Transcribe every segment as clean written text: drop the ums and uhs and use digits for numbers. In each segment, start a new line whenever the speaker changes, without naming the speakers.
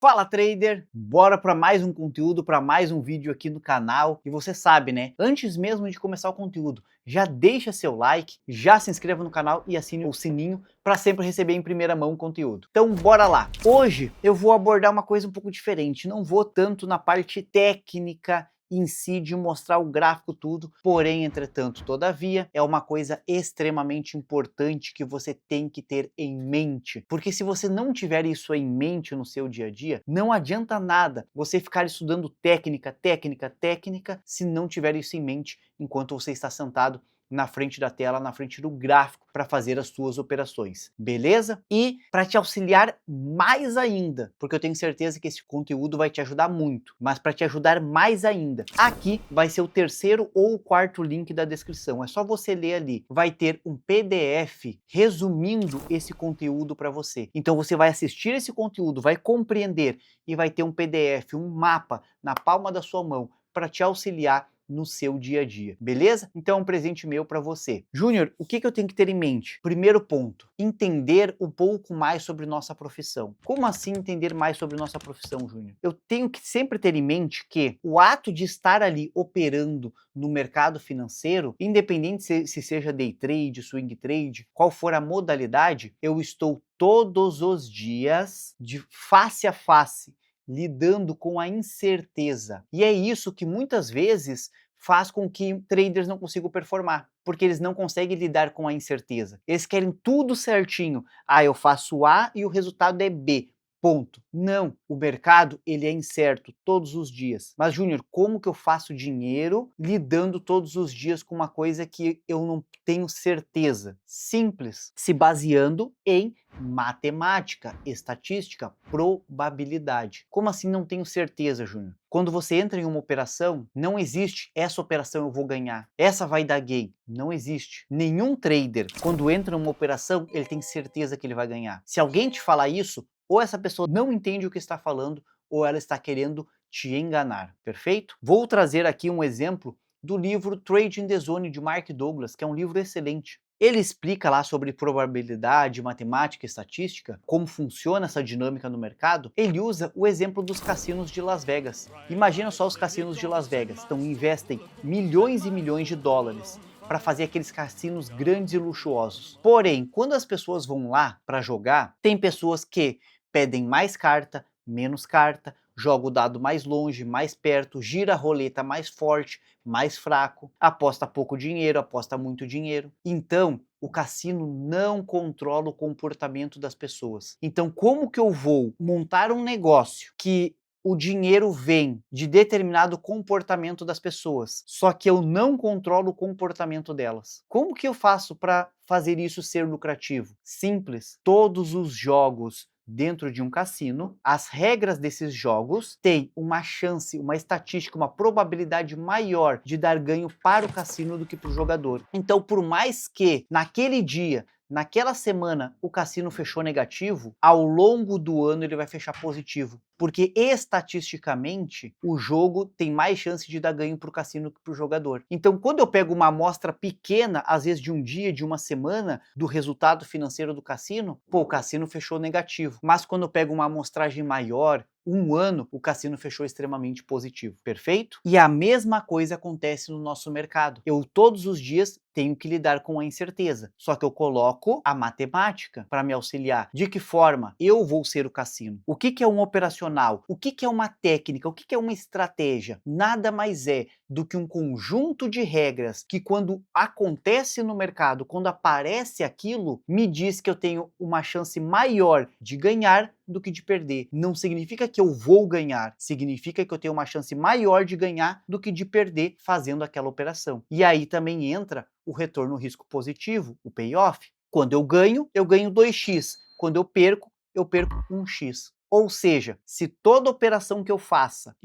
Fala trader, bora para mais um conteúdo, para mais um vídeo aqui no canal. E você sabe, né? Antes mesmo de começar o conteúdo, já deixa seu like, já se inscreva no canal e assine o sininho para sempre receber em primeira mão o conteúdo. Então bora lá. Hoje eu vou abordar uma coisa um pouco diferente, não vou tanto na parte técnica em si de mostrar o gráfico tudo, porém, entretanto, todavia, é uma coisa extremamente importante que você tem que ter em mente, porque se você não tiver isso em mente no seu dia a dia, não adianta nada você ficar estudando técnica, se não tiver isso em mente enquanto você está sentado na frente da tela, na frente do gráfico para fazer as suas operações, beleza? E para te auxiliar mais ainda, porque eu tenho certeza que esse conteúdo vai te ajudar muito, mas para te ajudar mais ainda, aqui vai ser o terceiro ou o quarto link da descrição, é só você ler ali, vai ter um PDF resumindo esse conteúdo para você. Então você vai assistir esse conteúdo, vai compreender e vai ter um PDF, um mapa na palma da sua mão para te auxiliar no seu dia a dia, beleza? Então é um presente meu para você. Júnior, o que eu tenho que ter em mente? Primeiro ponto, entender um pouco mais sobre nossa profissão. Como assim entender mais sobre nossa profissão, Júnior? Eu tenho que sempre ter em mente que o ato de estar ali operando no mercado financeiro, independente se seja day trade, swing trade, qual for a modalidade, eu estou todos os dias de face a face lidando com a incerteza. E é isso que muitas vezes faz com que traders não consigam performar, porque eles não conseguem lidar com a incerteza. Eles querem tudo certinho. Ah, eu faço A e o resultado é B. Ponto. Não, o mercado ele é incerto todos os dias. Mas Júnior, como que eu faço dinheiro lidando todos os dias com uma coisa que eu não tenho certeza? Simples, se baseando em matemática, estatística, probabilidade. Como assim não tenho certeza, Júnior? Quando você entra em uma operação, não existe essa operação eu vou ganhar, essa vai dar gain. Não existe. Nenhum trader, quando entra em uma operação, ele tem certeza que ele vai ganhar. Se alguém te falar isso, ou essa pessoa não entende o que está falando, ou ela está querendo te enganar, perfeito? Vou trazer aqui um exemplo do livro Trading the Zone de Mark Douglas, que é um livro excelente. Ele explica lá sobre probabilidade, matemática e estatística, como funciona essa dinâmica no mercado. Ele usa o exemplo dos cassinos de Las Vegas. Imagina só os cassinos de Las Vegas, então investem milhões e milhões de dólares para fazer aqueles cassinos grandes e luxuosos. Porém, quando as pessoas vão lá para jogar, tem pessoas que pedem mais carta, menos carta, joga o dado mais longe, mais perto, gira a roleta mais forte, mais fraco, aposta pouco dinheiro, aposta muito dinheiro. Então, o cassino não controla o comportamento das pessoas. Então, como que eu vou montar um negócio que o dinheiro vem de determinado comportamento das pessoas, só que eu não controlo o comportamento delas? Como que eu faço para fazer isso ser lucrativo? Simples. Todos os jogos dentro de um cassino, as regras desses jogos têm uma chance, uma estatística, uma probabilidade maior de dar ganho para o cassino do que para o jogador. Então, por mais que naquele dia, naquela semana, o cassino fechou negativo, ao longo do ano ele vai fechar positivo, porque estatisticamente o jogo tem mais chance de dar ganho para o cassino que para o jogador. Então, quando eu pego uma amostra pequena, às vezes de um dia, de uma semana, do resultado financeiro do cassino, pô, o cassino fechou negativo. Mas quando eu pego uma amostragem maior, um ano, o cassino fechou extremamente positivo, perfeito? E a mesma coisa acontece no nosso mercado. Eu todos os dias tenho que lidar com a incerteza, só que eu coloco a matemática para me auxiliar. De que forma eu vou ser o cassino? O que é um operacional? O que é uma técnica? O que é uma estratégia? Nada mais é do que um conjunto de regras que, quando acontece no mercado, quando aparece aquilo, me diz que eu tenho uma chance maior de ganhar do que de perder. Não significa que eu vou ganhar, significa que eu tenho uma chance maior de ganhar do que de perder fazendo aquela operação. E aí também entra o retorno risco positivo, o payoff. Quando eu ganho 2x. Quando eu perco 1x. Ou seja, se toda operação que eu faça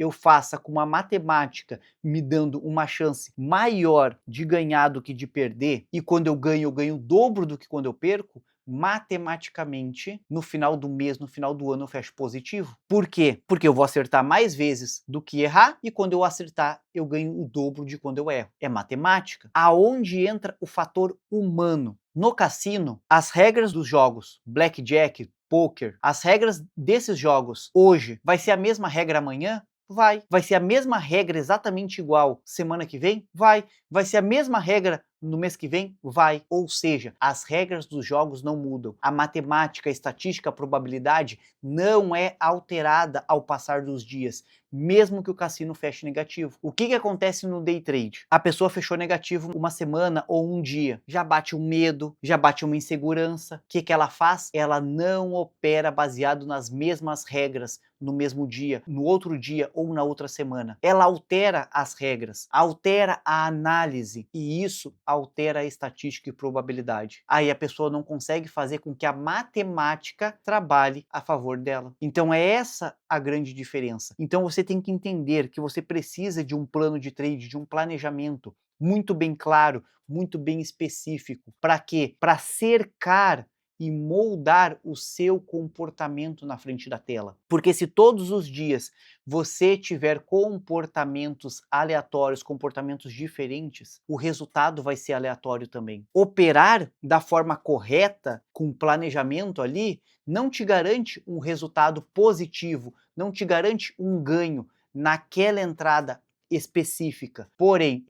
com uma matemática me dando uma chance maior de ganhar do que de perder, e quando eu ganho o dobro do que quando eu perco, matematicamente, no final do mês, no final do ano, eu fecho positivo. Por quê? Porque eu vou acertar mais vezes do que errar, e quando eu acertar, eu ganho o dobro de quando eu erro. É matemática. Aonde entra o fator humano? No cassino, as regras dos jogos blackjack, poker. As regras desses jogos hoje vai ser a mesma regra amanhã? Vai. Vai ser a mesma regra exatamente igual semana que vem? Vai. Vai ser a mesma regra no mês que vem? Vai. Ou seja, as regras dos jogos não mudam. A matemática, a estatística, a probabilidade não é alterada ao passar dos dias, mesmo que o cassino feche negativo. O que acontece no day trade? A pessoa fechou negativo uma semana ou um dia. Já bate um medo, já bate uma insegurança. O que ela faz? Ela não opera baseado nas mesmas regras no mesmo dia, no outro dia ou na outra semana. Ela altera as regras, altera a análise e isso altera a estatística e probabilidade. Aí a pessoa não consegue fazer com que a matemática trabalhe a favor dela. Então é essa a grande diferença. Então você tem que entender que você precisa de um plano de trade, de um planejamento muito bem claro, muito bem específico. Para quê? Para cercar e moldar o seu comportamento na frente da tela. Porque se todos os dias você tiver comportamentos aleatórios, comportamentos diferentes, o resultado vai ser aleatório também. Operar da forma correta, com planejamento ali, não te garante um resultado positivo, não te garante um ganho naquela entrada específica. Porém,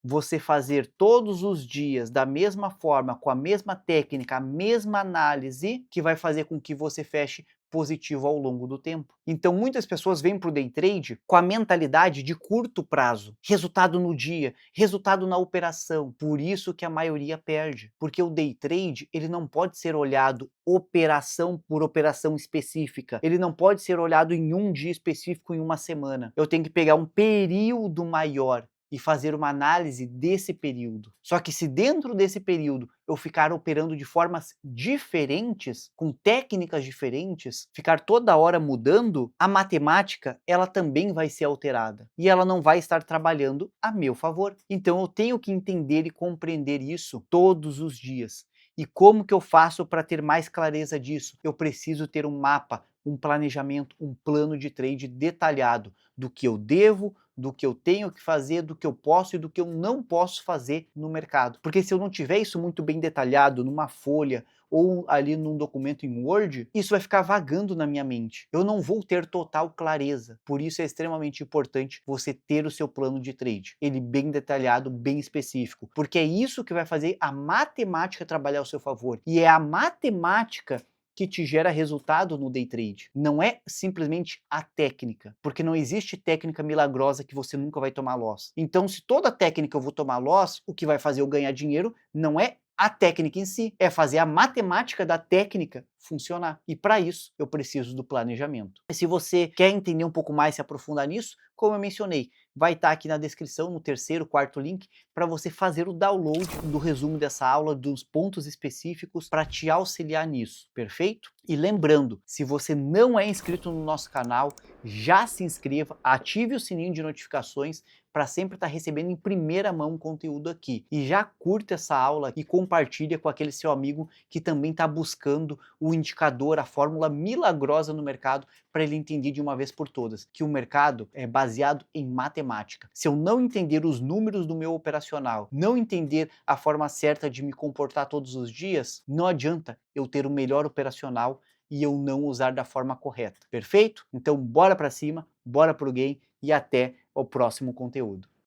você fazer todos os dias da mesma forma, com a mesma técnica, a mesma análise, que vai fazer com que você feche positivo ao longo do tempo. Então muitas pessoas vêm para o day trade com a mentalidade de curto prazo, resultado no dia, resultado na operação. Por isso que a maioria perde, porque o day trade ele não pode ser olhado operação por operação específica, ele não pode ser olhado em um dia específico, em uma semana. Eu tenho que pegar um período maior e fazer uma análise desse período. Só que se dentro desse período eu ficar operando de formas diferentes, com técnicas diferentes, ficar toda hora mudando, a matemática ela também vai ser alterada e ela não vai estar trabalhando a meu favor. Então eu tenho que entender e compreender isso todos os dias. E como que eu faço para ter mais clareza disso? Eu preciso ter um mapa, um planejamento, um plano de trade detalhado do que eu devo, do que eu tenho que fazer, do que eu posso e do que eu não posso fazer no mercado. Porque se eu não tiver isso muito bem detalhado numa folha ou ali num documento em Word, isso vai ficar vagando na minha mente. Eu não vou ter total clareza. Por isso é extremamente importante você ter o seu plano de trade. Ele bem detalhado, bem específico. Porque é isso que vai fazer a matemática trabalhar ao seu favor. E é a matemática que te gera resultado no day trade. Não é simplesmente a técnica, porque não existe técnica milagrosa que você nunca vai tomar loss. Então, se toda técnica eu vou tomar loss, o que vai fazer eu ganhar dinheiro não é a técnica em si, é fazer a matemática da técnica funcionar. E para isso, eu preciso do planejamento. E se você quer entender um pouco mais, se aprofundar nisso, como eu mencionei, vai estar aqui na descrição, no terceiro, quarto link, para você fazer o download do resumo dessa aula, dos pontos específicos, para te auxiliar nisso, perfeito? E lembrando, se você não é inscrito no nosso canal, já se inscreva, ative o sininho de notificações para sempre estar recebendo em primeira mão o conteúdo aqui. E já curta essa aula e compartilha com aquele seu amigo que também está buscando o indicador, a fórmula milagrosa no mercado, para ele entender de uma vez por todas que o mercado é baseado em matemática. Se eu não entender os números do meu operacional, não entender a forma certa de me comportar todos os dias, não adianta eu ter o melhor operacional e eu não usar da forma correta. Perfeito? Então bora para cima, bora pro game e até o próximo conteúdo.